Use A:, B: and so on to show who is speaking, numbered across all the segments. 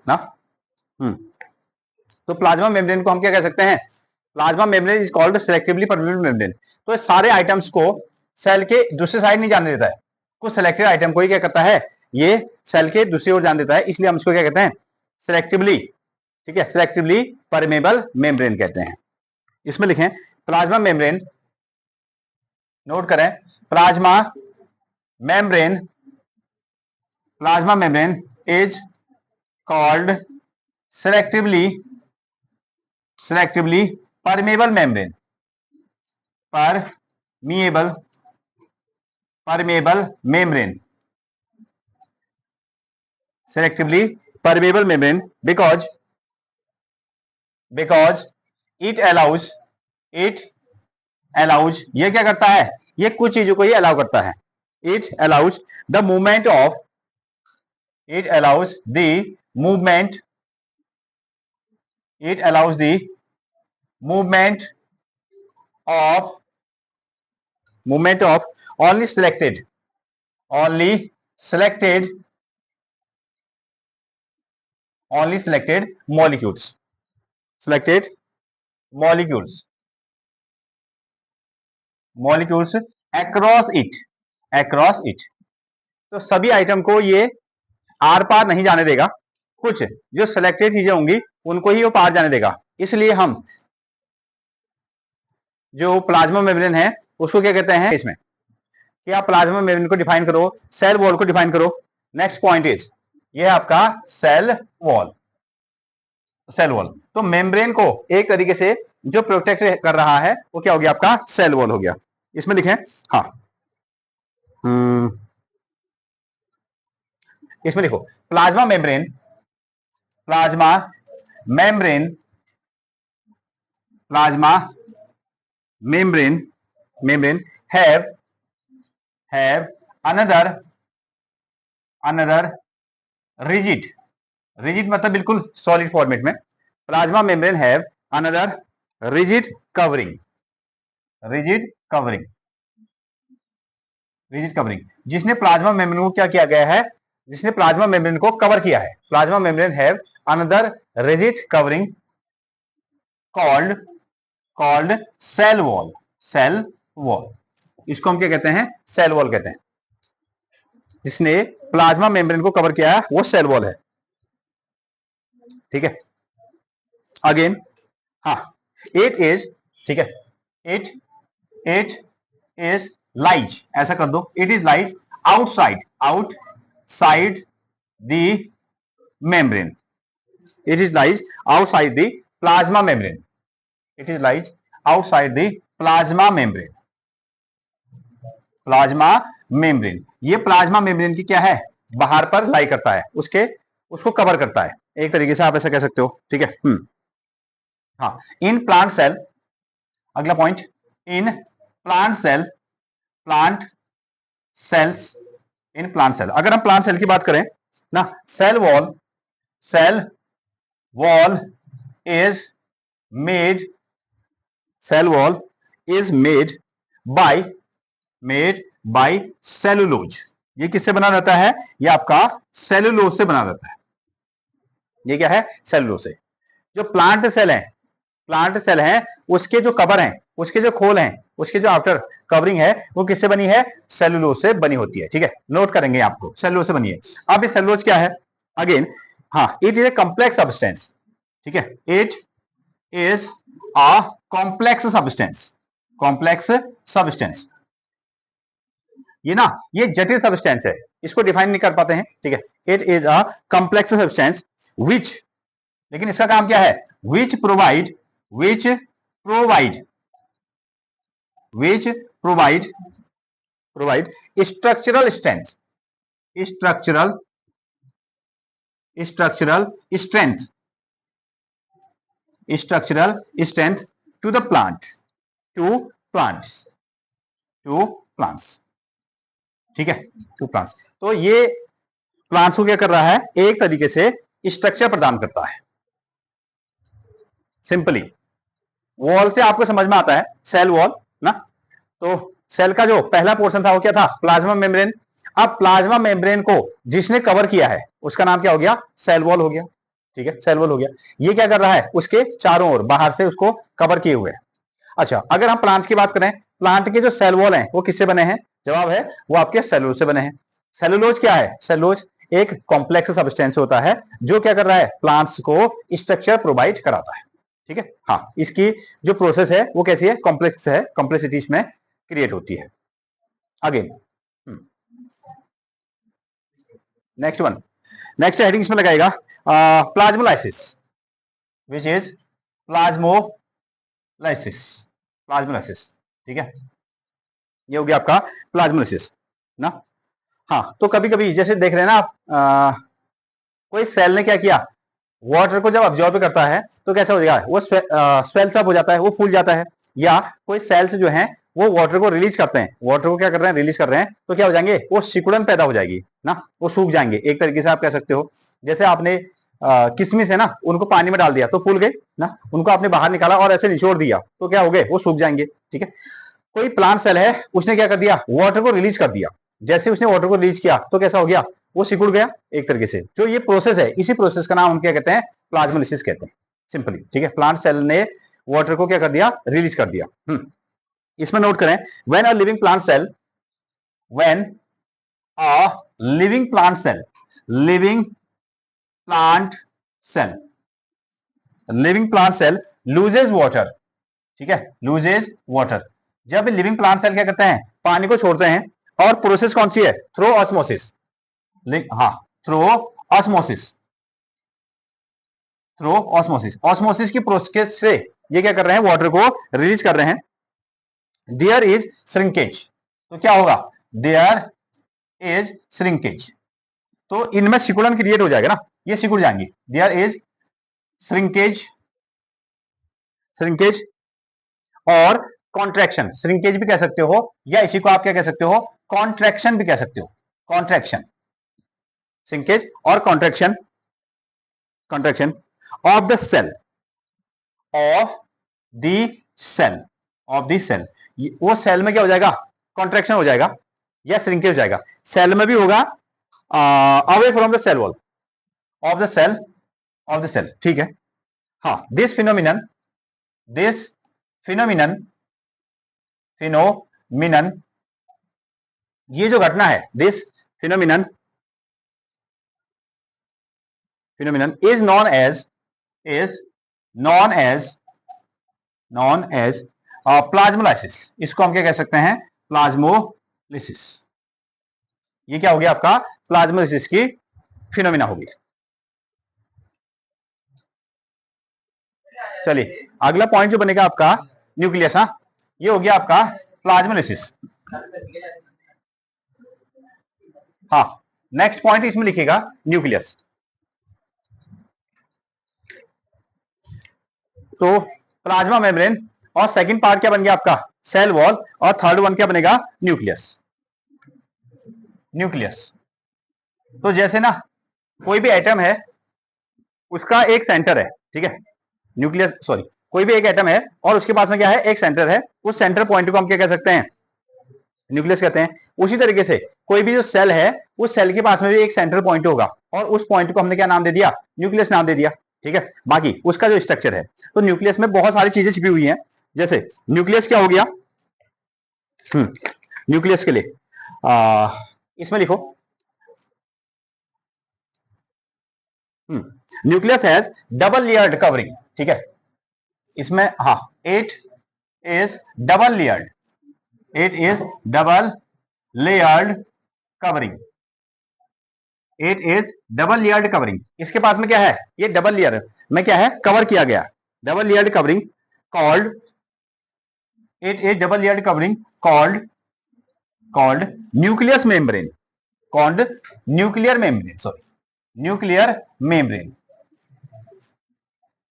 A: ना। तो plasma membrane को हम क्या कह सकते हैं, plasma membrane is called selectively permeable membrane. तो सारे आइटम्स को सेल के दूसरे साइड नहीं जाने देता है, कुछ सिलेक्टेड आइटम को ही क्या करता है, ये सेल के दूसरी ओर जाने देता है, इसलिए हम इसको क्या कहते हैं, सिलेक्टिवली, ठीक है, सिलेक्टिवली परमेबल मेम्ब्रेन कहते हैं। इसमें लिखें प्लाज्मा मेम्ब्रेन, नोट करें plasma membrane, plasma membrane is called selectively permeable membrane, permeable membrane, selectively permeable membrane because it allows ये क्या करता है, ये कुछ चीजों को ये अलाउ करता है, it allows the movement of it allows the movement of only selected molecules, across it। तो सभी आइटम को ये आर पार नहीं जाने देगा, कुछ जो सिलेक्टेड चीजें होंगी उनको ही वो पार जाने देगा। इसलिए हम जो प्लाज्मा मेम्ब्रेन है उसको क्या कहते हैं, इसमें कि आप प्लाज्मा मेम्ब्रेन को डिफाइन करो, सेल वॉल को डिफाइन करो। नेक्स्ट पॉइंट इज, ये है आपका सेल वॉल। तो मेम्ब्रेन को एक तरीके से जो प्रोटेक्ट कर रहा है वो क्या हो गया, आपका सेल वॉल हो गया। इसमें लिखें, हाँ, इसमें लिखो plasma membrane have another rigid मतलब बिल्कुल सॉलिड फॉर्मेट में, plasma membrane have another rigid covering, जिसने प्लाज्मा मेम्ब्रेन को क्या किया गया है, जिसने प्लाज्मा मेम्ब्रेन को कवर किया है। Plasma membrane have another rigid covering called cell wall. इसको हम क्या कहते हैं, सेल वॉल कहते हैं। जिसने प्लाज्मा मेम्ब्रेन को कवर किया है वो सेल वॉल है, ठीक है। अगेन, हाँ, इट इज, ठीक है, इट इज लाइज, ऐसा कर दो, it is lies outside the membrane, it is lies outside the plasma membrane, it is lies outside the plasma membrane. ये प्लाज्मा मेम्ब्रेन की क्या है, बाहर पर लाई करता है, उसको कवर करता है, एक तरीके से आप ऐसा कह सकते हो, ठीक है। हाँ, इन प्लांट सेल, अगला पॉइंट, इन प्लांट सेल्स, अगर हम प्लांट सेल की बात करें ना, cell wall is made by cellulose. ये किससे बना रहता है, ये आपका सेलुलोज से बना रहता है। ये क्या है, सेलुलोज से। जो प्लांट सेल है उसके जो कवर हैं, उसके जो खोल हैं, उसके जो आफ्टर कवरिंग है वो किससे बनी है, सेलुलोज से बनी होती है, ठीक है। नोट करेंगे आपको, सेलुलोज से बनी है। अब ये सेलुलोज क्या है, अगेन, हाँ, it is a complex substance, ठीक है, it is a complex substance. ये जटिल सब्सटेंस है, इसको डिफाइन नहीं कर पाते हैं, ठीक है। It is a complex substance which, लेकिन इसका काम क्या है, which provide structural strength to the plants, ठीक है, टू प्लांट्स। तो ये प्लांट्स को क्या कर रहा है, एक तरीके से स्ट्रक्चर प्रदान करता है। सिंपली वॉल से आपको समझ में आता है, सेल वॉल ना। तो सेल का जो पहला पोर्शन था वो क्या था, प्लाज्मा मेम्ब्रेन। अब प्लाज्मा मेम्ब्रेन को जिसने कवर किया है उसका नाम क्या हो गया, सेल वॉल हो गया। ठीक है, सेल वॉल हो गया। ये क्या कर रहा है, उसके चारों ओर बाहर से उसको कवर किए हुए है। अच्छा, अगर हम प्लांट्स की बात करें, प्लांट के जो सेल वॉल हैं वो किससे बने हैं, जवाब है वो आपके सेलुलोज से बने हैं। सेलुलोज क्या है, सेलुलोज एक कॉम्प्लेक्स सब्सटेंस होता है जो क्या कर रहा है, प्लांट्स को स्ट्रक्चर प्रोवाइड कराता है। ठीक है, हाँ, इसकी जो प्रोसेस है वो कैसी है, कॉम्प्लेक्स है, कॉम्प्लेक्सिटी इसमें क्रिएट होती है। Again next one, next heading इसमें लगाएगा plasmolysis, which is plasmolysis, plasmolysis. ठीक है, ये हो गया आपका प्लाज्मोलाइसिस ना। हाँ, तो कभी कभी जैसे देख रहे हैं ना आप, कोई सेल ने क्या किया, वाटर को जब अब्जॉर्ब करता है तो कैसा हो जाएगा, वो स्वेल्स अप हो जाता है, वो फूल जाता है। या कोई सेल्स जो हैं वो वाटर को रिलीज करते हैं, वाटर को क्या कर रहे हैं, रिलीज कर रहे हैं, तो क्या हो जाएंगे, वो सिकुड़न पैदा हो जाएगी ना, वो सूख जाएंगे। एक तरीके से आप कह सकते हो जैसे आपने किशमिश है ना, उनको पानी में डाल दिया तो फूल गए ना, उनको आपने बाहर निकाला और ऐसे निचोड़ दिया तो क्या हो गए, वो सूख जाएंगे। ठीक है, कोई प्लांट सेल है, उसने क्या कर दिया, वाटर को रिलीज कर दिया। जैसे उसने वाटर को रिलीज किया तो कैसा हो गया, वो सिकुड़ गया एक तरीके से। जो ये प्रोसेस है, इसी प्रोसेस का नाम हम क्या कहते हैं, प्लाज्मोलिसिस कहते हैं, सिंपली। ठीक है, प्लांट सेल ने वाटर को क्या कर दिया, रिलीज कर दिया। इसमें नोट करें, when a living plant cell, when a living plant cell, living plant cell, living plant cell loses water, ठीक है, लूजेज वाटर। जब लिविंग प्लांट सेल क्या करते हैं, पानी को छोड़ते हैं, और प्रोसेस कौन सी है, थ्रो ऑस्मोसिस। हाँ, through osmosis, through osmosis, osmosis की प्रोसेस से ये क्या कर रहे हैं, वाटर को रिलीज कर रहे हैं। देयर इज श्रिंकेज, तो क्या होगा, देयर इज श्रिंकेज, तो इनमें सिकुड़न क्रिएट हो जाएगा ना, ये सिकुड़ जाएंगे। देयर इज श्रिंकेज, श्रिंकेज और कॉन्ट्रैक्शन, श्रिंकेज भी कह सकते हो, या इसी को आप क्या कह सकते हो, कॉन्ट्रैक्शन भी कह सकते हो, कॉन्ट्रैक्शन, श्रिंकेज और contraction, contraction of the cell, of the cell, of the cell. वो सेल में क्या हो जाएगा, कॉन्ट्रैक्शन हो जाएगा या श्रिंकेज हो जाएगा। सेल में भी होगा away from the cell wall, of the cell, of the cell. ठीक है, हाँ, this phenomenon, this phenomenon, phenomenon, ये जो घटना है, this phenomenon, phenomenon is known as, is known as, known as plasmolysis. इसको हम क्या कह सकते हैं, प्लाज्मोलिसिस। ये क्या हो गया आपका, प्लाज्मोलिसिस की फिनोमिना होगी। चलिए, अगला पॉइंट जो बनेगा आपका न्यूक्लियस। हाँ, ये हो गया आपका प्लाज्मोलिसिस। हाँ, नेक्स्ट पॉइंट इसमें लिखिएगा न्यूक्लियस। तो प्लाज्मा मेम्ब्रेन, और सेकंड पार्ट क्या बन गया आपका, सेल वॉल, और थर्ड वन क्या बनेगा, न्यूक्लियस। न्यूक्लियस, तो जैसे ना कोई भी एटम है, उसका एक सेंटर है, ठीक है, न्यूक्लियस, सॉरी, कोई भी एक एटम है और उसके पास में क्या है, एक सेंटर है, उस सेंटर पॉइंट को हम क्या कह सकते हैं, न्यूक्लियस कहते हैं। उसी तरीके से कोई भी जो सेल है, उस सेल के पास में भी एक सेंट्रल पॉइंट होगा, और उस पॉइंट को हमने क्या नाम दे दिया, न्यूक्लियस नाम दे दिया। ठीक है, बाकी उसका जो स्ट्रक्चर है, तो न्यूक्लियस में बहुत सारी चीजें छिपी हुई हैं। जैसे न्यूक्लियस क्या हो गया, न्यूक्लियस के लिए इसमें लिखो, nucleus has double layered covering. ठीक है, इसमें हाँ, it is double layered, it is double layered covering, it is double layered covering. इसके पास में क्या है, ये डबल लेयर में क्या है, कवर किया गया, double layered covering called, it is double layered covering called, called nucleus membrane, called nuclear membrane, sorry, nuclear membrane,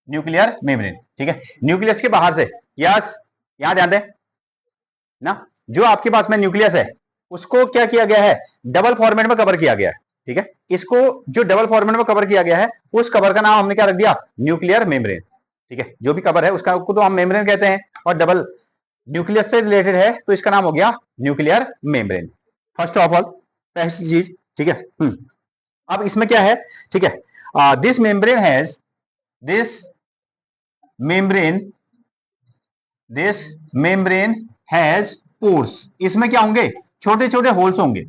A: nuclear membrane. ठीक है, न्यूक्लियस के बाहर से, यस, यहां ध्यान दें ना, जो आपके पास में न्यूक्लियस है उसको क्या किया गया है, डबल फॉर्मेट में कवर किया गया है। ठीक है, इसको जो डबल फॉर्मेट में कवर किया गया है, उस कवर का नाम हमने क्या रख दिया, न्यूक्लियर मेम्ब्रेन। ठीक है, जो भी कवर है उसका तो हम मेम्ब्रेन कहते हैं, और डबल न्यूक्लियस से रिलेटेड है तो इसका नाम हो गया nuclear membrane, first of all, पहली चीज। ठीक है, अब इसमें क्या है, ठीक है, this membrane has this membrane has pores. इसमें क्या होंगे? छोटे छोटे होल्स होंगे।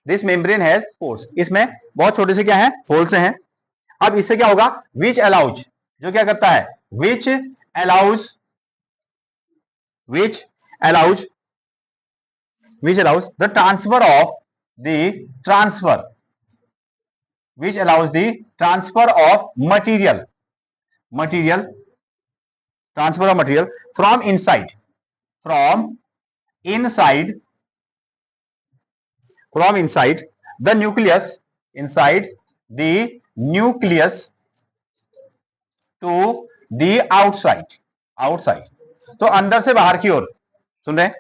A: दिस मेम्ब्रेन हैज पोर्स, इसमें बहुत छोटे से क्या है? होल्स हैं। अब इससे क्या होगा? विच अलाउज, जो क्या करता है? Which allows which allows the transfer of the which allows the transfer of material transfer of material from inside the nucleus to the outside। तो अंदर से बाहर की ओर, सुन रहे हैं?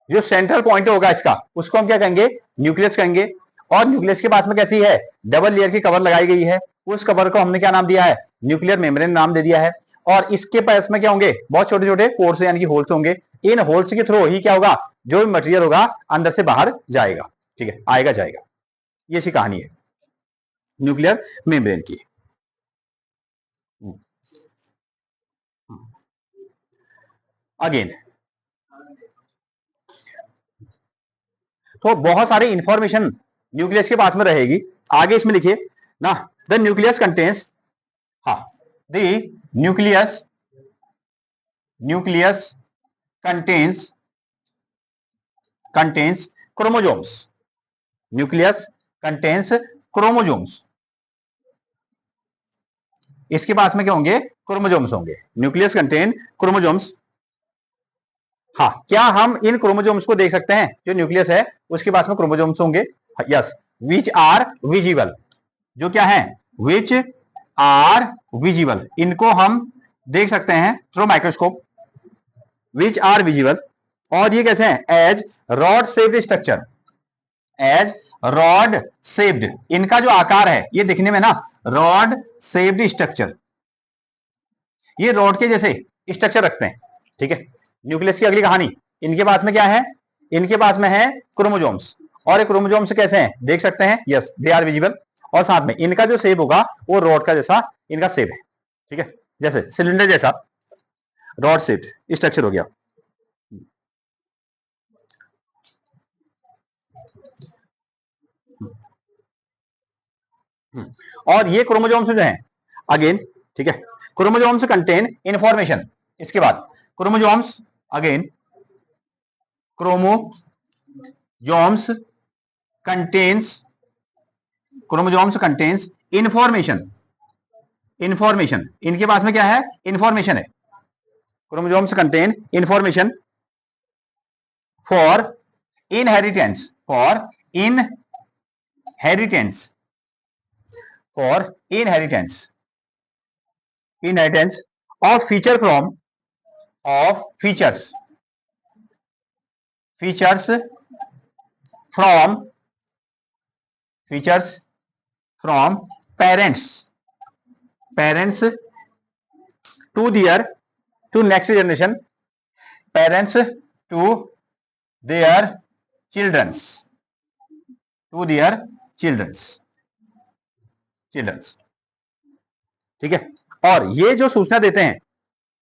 A: जो सेंट्रल पॉइंट होगा इसका, उसको हम क्या कहेंगे? न्यूक्लियस कहेंगे। और न्यूक्लियस के पास में कैसी है? डबल लेयर की कवर लगाई गई है। उस कवर को हमने क्या नाम दिया है? न्यूक्लियर मेम्ब्रेन नाम दे दिया है। और इसके पास में क्या होंगे? बहुत छोटे छोटे पोर्स यानी कि होल्स होंगे। इन होल्स के थ्रू ही क्या होगा? जो भी मटेरियल होगा अंदर से बाहर जाएगा। ठीक है, आएगा जाएगा। ये सी कहानी है न्यूक्लियर मेम्ब्रेन की। अगेन तो बहुत सारी इंफॉर्मेशन न्यूक्लियस के पास में रहेगी। आगे इसमें लिखिए ना, द न्यूक्लियस कंटेन्स, हाँ, the nucleus contains chromosomes. Nucleus contains chromosomes. इसके पास में क्या होंगे? क्रोमोजोम्स होंगे। Nucleus contain chromosomes. हाँ, क्या हम इन क्रोमोजोम्स को देख सकते हैं? जो न्यूक्लियस है उसके पास में क्रोमोजोम्स होंगे। यस, विच आर विजिबल, जो क्या है? विच आर विजिबल, इनको हम देख सकते हैं through microscope. Which are visible. और ये कैसे हैं? As rod shaped structure, as rod shaped, इनका जो आकार है ये दिखने में ना रॉड शेप्ड स्ट्रक्चर, ये रॉड के जैसे स्ट्रक्चर रखते हैं। ठीक है, न्यूक्लियस की अगली कहानी। इनके पास में क्या है? इनके पास में है क्रोमोजोम्स। और ये क्रोमोजोम्स कैसे हैं? देख सकते हैं। Yes, they are visible. और साथ में इनका जो शेप होगा वो रॉड का जैसा इनका शेप है। ठीक है, जैसे सिलेंडर जैसा रॉड शेप्ड स्ट्रक्चर हो गया। और ये क्रोमोजोम्स जो हैं अगेन, ठीक है, क्रोमोजोम्स कंटेन इंफॉर्मेशन। इसके बाद chromosomes, again chromosomes contains information. इनके पास में क्या है? इंफॉर्मेशन है। Chromosomes contain information for inheritance of features from parents to next generation, parents to their children's ठीक है। और ये जो सूचना देते हैं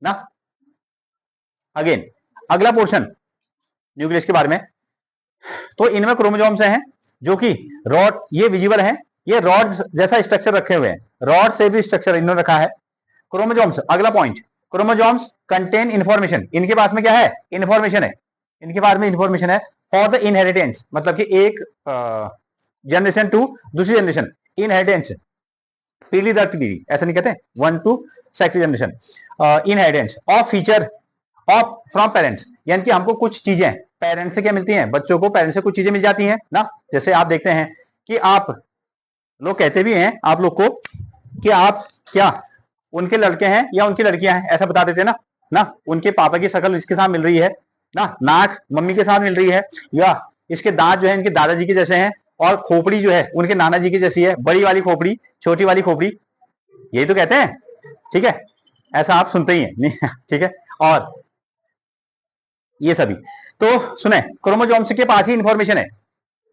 A: ना, अगेन अगला पोर्शन न्यूक्लियस के बारे में, तो इनमें क्रोमोजोम्स हैं जो कि रॉड, ये विजिबल है, ये रॉड जैसा स्ट्रक्चर रखे हुए हैं, रॉड से भी स्ट्रक्चर इन्होंने रखा है। क्रोमोजोम्स, अगला पॉइंट, क्रोमोजोम्स कंटेन इंफॉर्मेशन। इनके पास में क्या है? इंफॉर्मेशन है। इनके पास में इंफॉर्मेशन है फॉर द इनहेरिटेंस, मतलब कि एक जनरेशन टू दूसरी जनरेशन, इनहेरिटेंस, पीढ़ी दर पीढ़ी, ऐसा नहीं कहते, 1 to second generation, inheritance of feature of from parents, यानी कि हमको कुछ चीजें पेरेंट्स से क्या मिलती हैं? बच्चों को पेरेंट्स से कुछ चीजें मिल जाती हैं ना। जैसे आप देखते हैं कि आप लोग कहते भी हैं आप लोग को कि आप क्या उनके लड़के हैं या उनकी लड़कियां हैं, ऐसा बता देते हैं ना। उनके पापा की शक्ल इसके साथ मिल रही है ना, नाक मम्मी के साथ मिल रही है, या इसके दांत जो है इनके दादाजी के जैसे हैं, और खोपड़ी जो है उनके नाना जी की जैसी है, बड़ी वाली खोपड़ी, छोटी वाली खोपड़ी, यही तो कहते हैं। ठीक है, ऐसा आप सुनते ही हैं। ठीक है, और ये सभी तो सुने, क्रोमोजोम्स के पास ही इंफॉर्मेशन है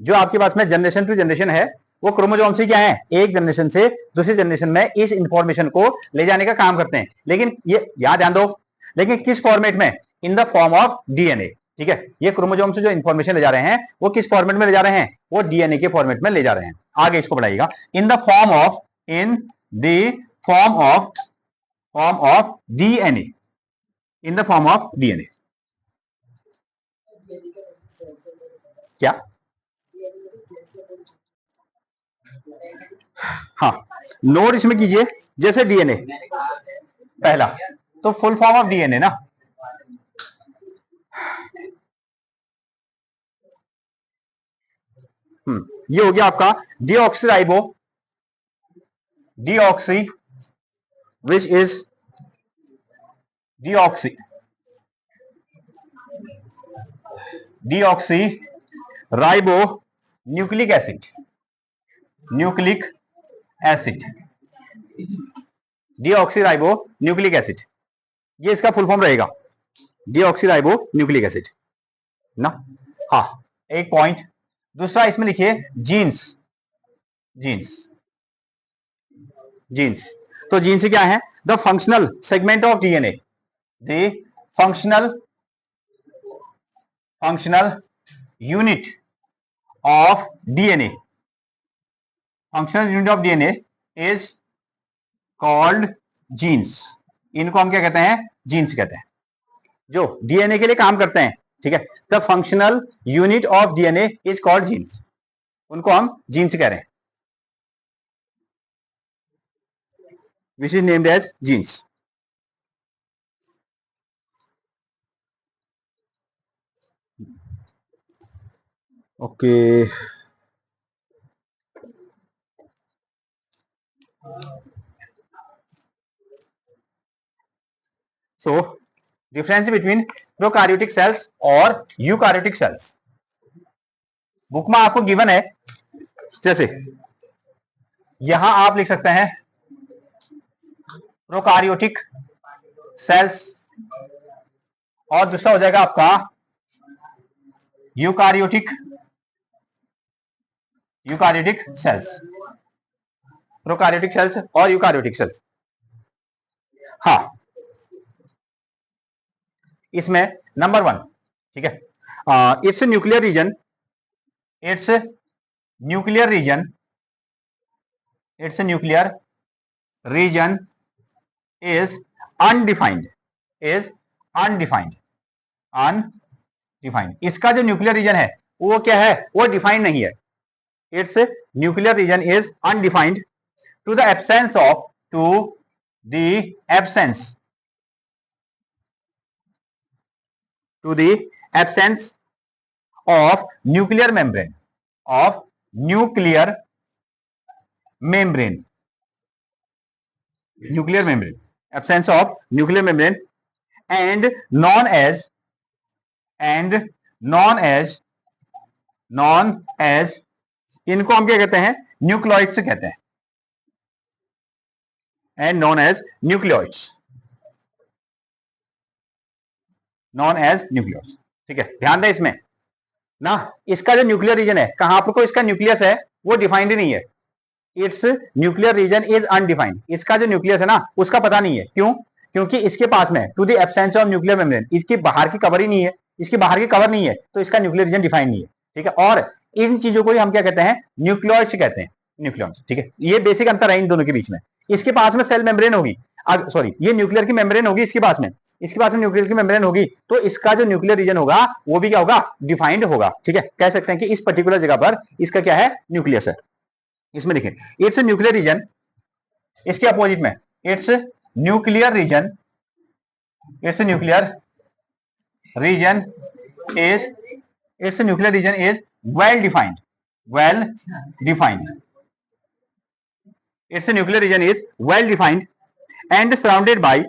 A: जो आपके पास में जनरेशन टू जनरेशन है, वो क्रोमोजोम से क्या है, एक जनरेशन से दूसरी जनरेशन में इस इंफॉर्मेशन को ले जाने का काम करते हैं। लेकिन ये याद ध्यान दो, लेकिन किस फॉर्मेट में, इन द फॉर्म ऑफ डीएनए। ठीक है, ये क्रोमोजोम से जो इंफॉर्मेशन ले जा रहे हैं वो किस फॉर्मेट में ले जा रहे हैं, वो डीएनए के फॉर्मेट में ले जा रहे हैं। आगे इसको बढ़ाइएगा, in the form of, in the form of DNA, in the form of DNA. क्या, हाँ, नोट इसमें कीजिए, जैसे डीएनए पहला, तो फुल फॉर्म ऑफ डीएनए ना, ये हो गया आपका deoxyribo, deoxy, which is deoxy, deoxy ribo nucleic acid, nucleic acid, deoxyribo nucleic acid, ये इसका फुल फॉर्म रहेगा, डीऑक्सीराइबो न्यूक्लिक एसिड ना। हाँ, एक पॉइंट। दूसरा इसमें लिखिए जीन्स, जीन्स, जीन्स। तो जीन्स क्या है, the functional segment of DNA, the functional unit of DNA, functional unit of DNA is called jeans. इनको हम क्या कहते हैं, जीन्स कहते हैं, जो डीएनए के लिए काम करते हैं। ठीक है, the functional unit of DNA is called genes, उनको हम जीन्स कह रहे हैं, which is named as genes. Okay, so difference between prokaryotic cells और यूकार्योटिक सेल्स, बुक में आपको गिवन है, जैसे यहां आप लिख सकते हैं प्रोकार्योटिक सेल्स, और दूसरा हो जाएगा आपका eukaryotic, eukaryotic cells, prokaryotic cells और यूकार्योटिक सेल्स। हाँ, इसमें नंबर 1, ठीक है, its nuclear region, its nuclear region, its nuclear region is undefined, is undefined, undefined. इसका जो न्यूक्लियर रीजन है वो क्या है, वो डिफाइंड नहीं है। Its nuclear region is undefined to the absence of, to the absence, to the absence of nuclear membrane, of nuclear membrane, nuclear membrane, absence of nuclear membrane, and known as, and known as, known as, इनको हम क्या कहते हैं, nucleoids कहते हैं, and known as nucleoids, known as nucleoids। ठीक है, ध्यान दें इसमें ना, इसका जो न्यूक्लियर रीजन है, कहां पर को इसका न्यूक्लियस है वो डिफाइंड नहीं है, its nuclear region is undefined. इसका जो न्यूक्लियस है ना उसका पता नहीं है, क्यों, क्योंकि इसके पास में to the absence of nuclear membrane, इसकी बाहर की कवर ही नहीं है, इसकी बाहर की कवर नहीं है, तो इसका न्यूक्लियर रीजन डिफाइंड नहीं है। ठीक है, और इन चीजों को हम क्या कहते हैं, न्यूक्लियोइड्स कहते हैं, न्यूक्लियॉइड्स। ठीक है, ये बेसिक अंतर है इन दोनों के बीच में। इसके पास में सेल मेम्ब्रेन होगी, सॉरी ये न्यूक्लियर की मेम्ब्रेन होगी इसके पास में, इसके पास में न्यूक्लियर की मेम्ब्रेन होगी, तो इसका जो न्यूक्लियर रीजन होगा वो भी क्या होगा, डिफाइंड होगा। ठीक है, कह सकते हैं कि इस पर्टिकुलर जगह पर इसका क्या है, न्यूक्लियस है। इसमें देखें, इट्स न्यूक्लियर रीजन, इसके अपोजिट में it's nuclear region, its nuclear region is, it's nuclear region is well defined, well defined, it's nuclear region is well defined and surrounded by,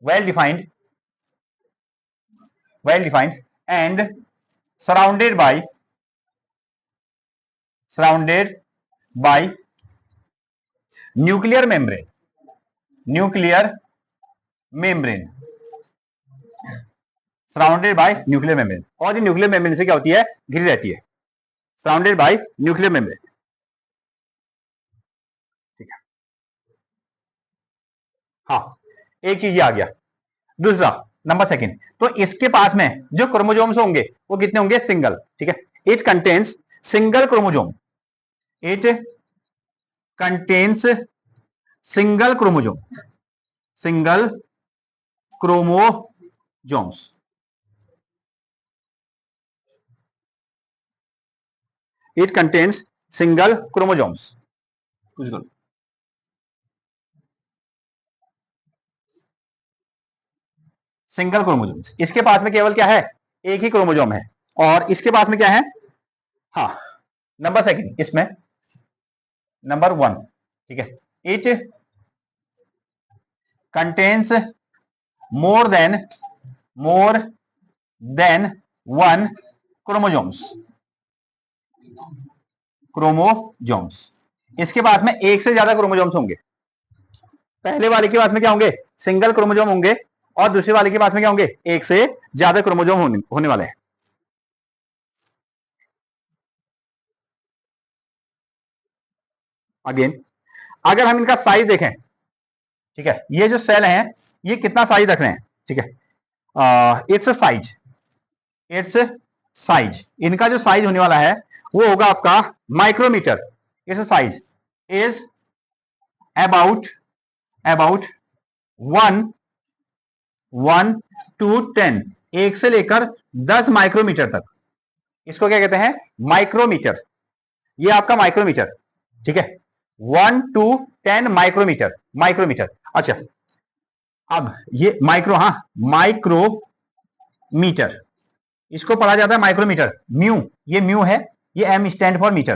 A: well defined, well defined and surrounded by, surrounded by nuclear membrane, nuclear membrane, surrounded by nuclear membrane। और ये nuclear membrane से क्या होती है, घिरी रहती है, surrounded by nuclear membrane. ठीक है, हाँ, एक चीज ये आ गया। दूसरा, नंबर सेकंड, तो इसके पास में जो क्रोमोजोम्स होंगे वो कितने होंगे? सिंगल। ठीक है, it contains single chromosome, it contains single chromosome, single chromosomes, it contains single chromosomes, single chromosomes. इसके पास में केवल क्या है? एक ही क्रोमोजोम है। और इसके पास में क्या है? हाँ, नंबर सेकंड, इसमें नंबर वन। ठीक है, it contains more than one chromosomes, chromosomes. इसके पास में एक से ज्यादा क्रोमोजोम्स होंगे। पहले वाले के पास में क्या होंगे? सिंगल क्रोमोजोम होंगे, और दूसरे वाले के पास में क्या होंगे? एक से ज्यादा क्रोमोजोम होने वाले हैं। अगेन, अगर हम इनका साइज देखें, ठीक है, ये जो सेल हैं ये कितना साइज रख रहे हैं? ठीक है, इट्स साइज, इट्स साइज, इनका जो साइज होने वाला है वो होगा आपका micrometre. Its size is about one one to ten, एक से लेकर 10 माइक्रोमीटर तक। इसको क्या कहते हैं? माइक्रोमीटर। ये आपका माइक्रोमीटर। ठीक है, 1 to 10 माइक्रोमीटर, माइक्रोमीटर। अच्छा, अब ये माइक्रो, हाँ, माइक्रोमीटर, इसको पढ़ा जाता है माइक्रोमीटर। म्यू, ये म्यू है, ये M stands for metre.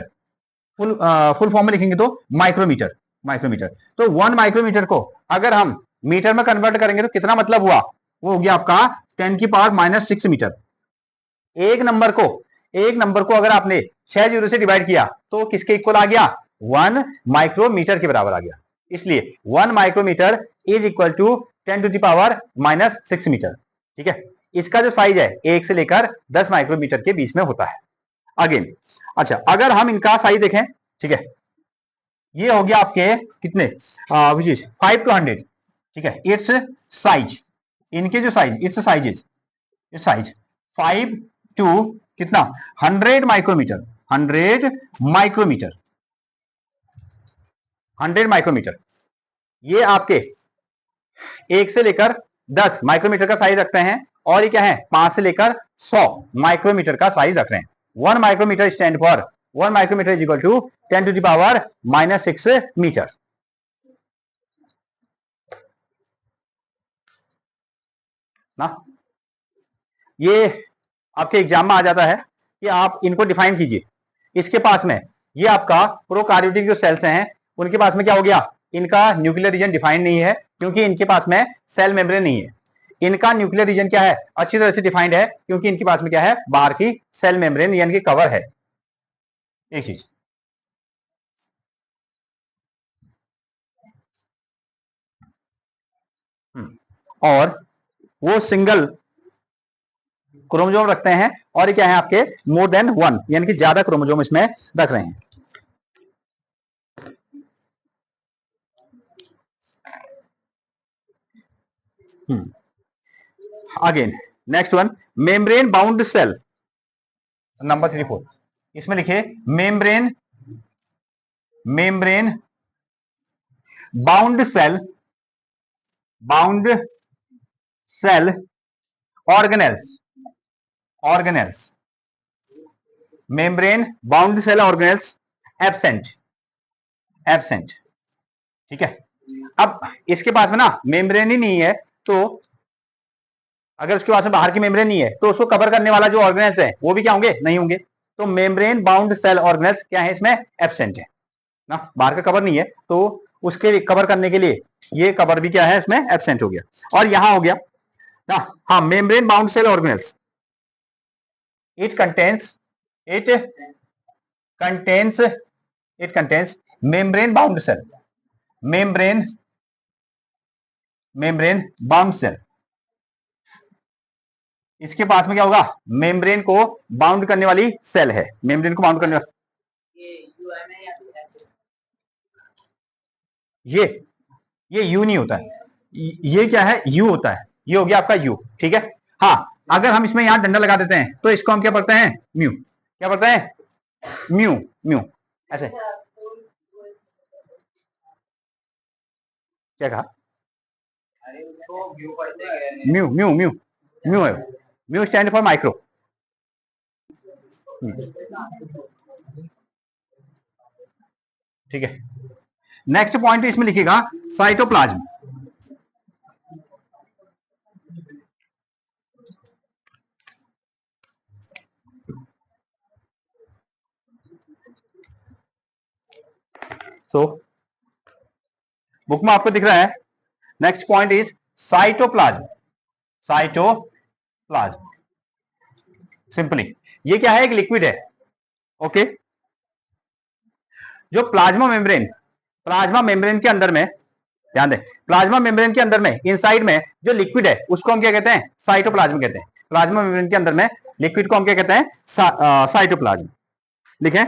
A: Full form में लिखेंगे तो माइक्रोमीटर, माइक्रोमीटर। तो 1 माइक्रोमीटर को अगर हम मीटर में कन्वर्ट करेंगे तो कितना मतलब हुआ? वो हो गया आपका 10⁻⁻6 मीटर। एक नंबर को, एक नंबर को अगर आपने 6 जीरो से डिवाइड किया तो किसके इक्वल आ गया? 1 माइक्रोमीटर के बराबर आ गया। इसलिए 1 micrometre is equal to 10⁻⁻6 metre. ठीक है, इसका जो साइज है 1 से लेकर 10 माइक्रोमीटर के बीच में होता है। अगेन, अच्छा, अगर हम इनका साइज देखें, ठीक है, ये हो गया आपके कितने? Which is 5 to 100। ठीक है, इट्स साइज, इनके जो size, it's size is, size 5 to कितना? 100 माइक्रोमीटर, 100 माइक्रोमीटर, 100 माइक्रोमीटर। ये आपके 1 से लेकर 10 माइक्रोमीटर का साइज रखते हैं, और ये क्या है? 5 से लेकर 100 माइक्रोमीटर का साइज रख रहे हैं। 1 micrometre stands for, 1 micrometre is equal to 10⁻⁻6 metre ना। ये आपके एग्जाम में आ जाता है कि आप इनको डिफाइन कीजिए। इसके पास में ये आपका प्रोकार्योटिक जो सेल्स हैं उनके पास में क्या हो गया? इनका न्यूक्लियर रीजन डिफाइन नहीं है, क्योंकि इनके पास में सेल मेम्ब्रेन नहीं है। इनका न्यूक्लियर रीजन क्या है? अच्छी तरह से डिफाइंड है, क्योंकि इनके पास में क्या है? बाहर की सेल मेम्ब्रेन यानी कि कवर है। एक चीज, और वो सिंगल क्रोमोजोम रखते हैं, और ये क्या है आपके? मोर देन वन, यानी कि ज्यादा क्रोमोजोम इसमें रख रहे हैं। Again, next one, membrane bound cell, number 3 4। इसमें लिखिए membrane, membrane bound cell, bound cell organelles, organelles, membrane bound cell organelles absent, absent. ठीक है, अब इसके पास में ना मेम्ब्रेन ही नहीं है, तो अगर उसके पास में बाहर की मेम्ब्रेन नहीं है तो उसको कवर करने वाला जो ऑर्गेनेल्स है वो भी क्या होंगे? नहीं होंगे। तो मेम्ब्रेन बाउंड सेल ऑर्गेनेल्स क्या है? इसमें एब्सेंट है ना, बाहर का कवर नहीं है, तो उसके कवर करने के लिए ये कवर भी क्या है? इसमें एब्सेंट हो गया। और यहां हो गया ना, हाँ, membrane bound cell organelles, it contains, it contains, it contains membrane bound cell, membrane, membrane bound cell, इसके पास में क्या होगा, मेम्ब्रेन को बाउंड करने वाली सेल है, मेम्ब्रेन को बाउंड करने वाली, ये यू नहीं होता है, ये क्या है, यू होता है, ये हो गया आपका यू, ठीक है। हाँ, अगर हम इसमें यहां डंडा लगा देते हैं तो इसको हम क्या पढ़ते हैं, म्यू, क्या पढ़ते हैं, म्यू, म्यू, ऐसे, क्या कहा, म्यू म्यू म्यू, म्यू है, म्यू स्टैंड फॉर माइक्रो। ठीक है, नेक्स्ट पॉइंट इसमें लिखिएगा साइटोप्लाज्म। सो बुक में आपको दिख रहा है, next point is cytoplasm, cytoplasm, simply ये क्या है, एक लिक्विड है, ओके। जो प्लाज्मा मेम्ब्रेन के अंदर में, ध्यान दें, प्लाज्मा मेम्ब्रेन के अंदर में इनसाइड में जो लिक्विड है उसको हम क्या कहते हैं, साइटोप्लाज्म कहते हैं। प्लाज्मा मेम्ब्रेन के अंदर में लिक्विड को हम क्या कहते हैं, साइटोप्लाज्म। लिखें,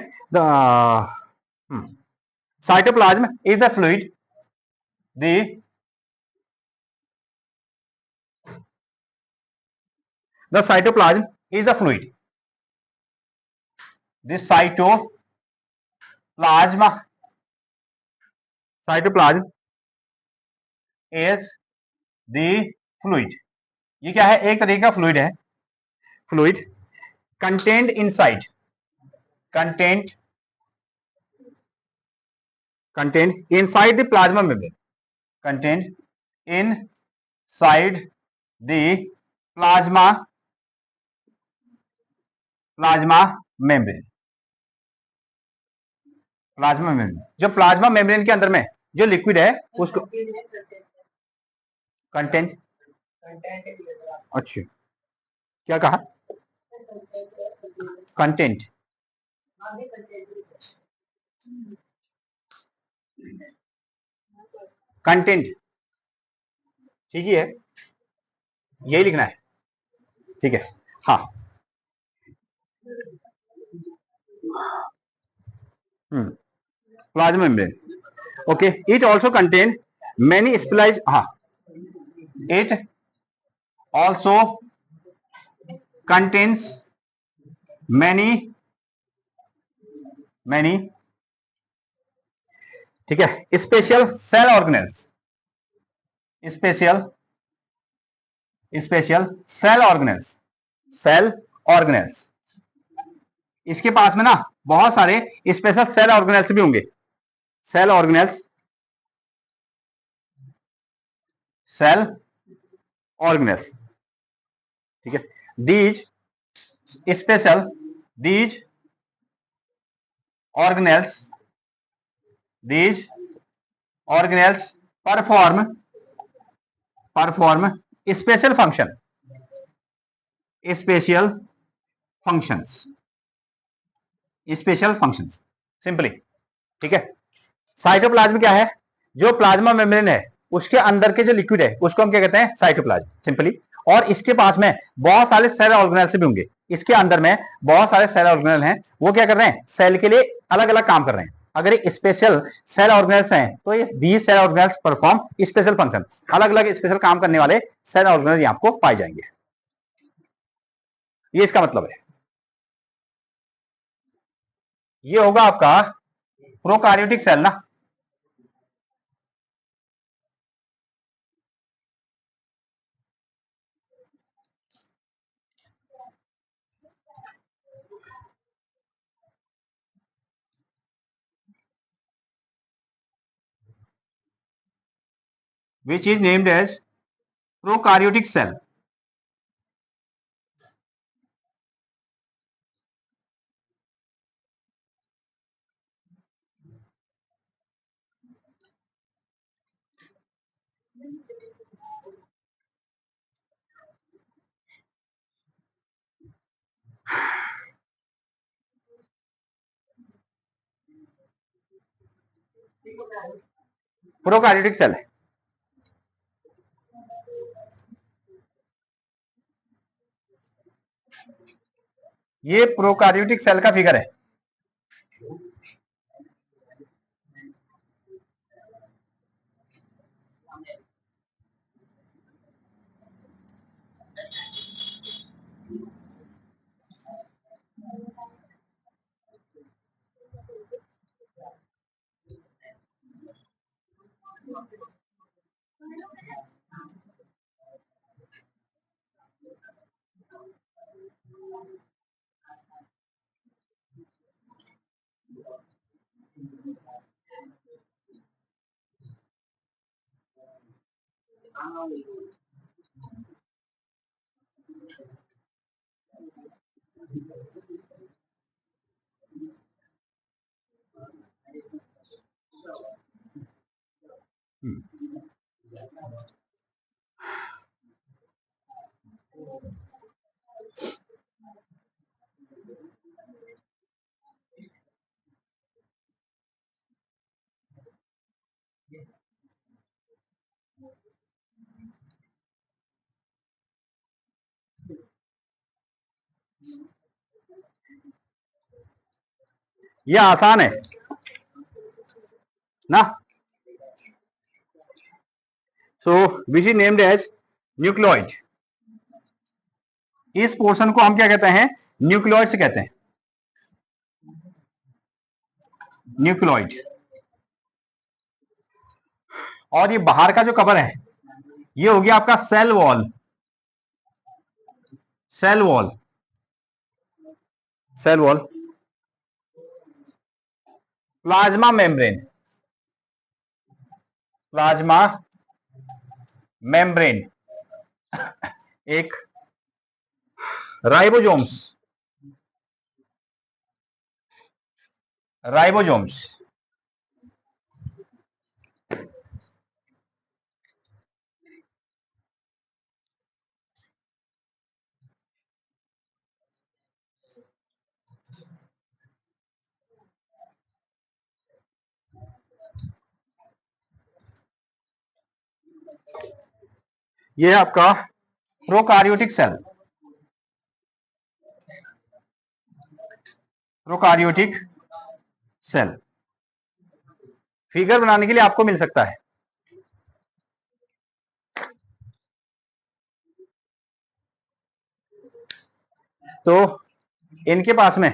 A: cytoplasm is the fluid, the cytoplasm is the fluid, the cytoplasm is the fluid, ये क्या है, एक तरीके का फ्लूइड है, fluid content inside, content contained inside the plasma membrane, contained inside the plasma membrane, plasma membrane, जो plasma membrane के अंदर में जो लिक्विड है उसको कंटेंट, अच्छा क्या कहा, कंटेंट, कंटेंट, ठीक ही है, यही लिखना है, ठीक है। हाँ, plasma membrane, okay, it also contain many specialize, हाँ, it also contains many many, ठीक है, special cell organelles, special special cell organelles, cell organelles, इसके पास में ना बहुत सारे स्पेशल सेल ऑर्गेनेल्स भी होंगे, सेल ऑर्गेनेल्स, सेल ऑर्गेनेल्स, ठीक है, these special, these organelles, these organelles perform special function, special functions, special functions, simply, ठीक है। साइटोप्लाज्म क्या है, जो प्लाज्मा मेम्ब्रेन है उसके अंदर के जो लिक्विड है उसको हम क्या कहते हैं, साइटोप्लाज्म, सिंपली। और इसके पास में बहुत सारे सेल ऑर्गेनेल्स भी होंगे, इसके अंदर में बहुत सारे सेल ऑर्गेनेल हैं, वो क्या कर रहे हैं, सेल के लिए अलग अलग काम कर रहे हैं। अगर एक स्पेशल सेल ऑर्गेनेल्स हैं तो ये these cell organelles perform special function, अलग अलग स्पेशल काम करने वाले सेल ऑर्गेनेल यहाँ आपको पाए जाएंगे, ये इसका मतलब है। ये होगा आपका प्रोकार्योटिक सेल ना, which is named as prokaryotic cell, prokaryotic cell है। ये प्रोकार्योटिक सेल का फिगर है। ये आसान है ना। So which is named as nucleoid. इस पोर्शन को हम क्या कहते हैं, न्यूक्लियोइड से कहते हैं, न्यूक्लियोइड। और ये बाहर का जो कवर है ये हो गया आपका cell wall, cell wall, cell wall. Plasma membrane, plasma membrane, एक राइबोसोम्स, राइबोसोम्स। ये है आपका prokaryotic cell, prokaryotic cell. Figure बनाने के लिए आपको मिल सकता है। तो इनके पास में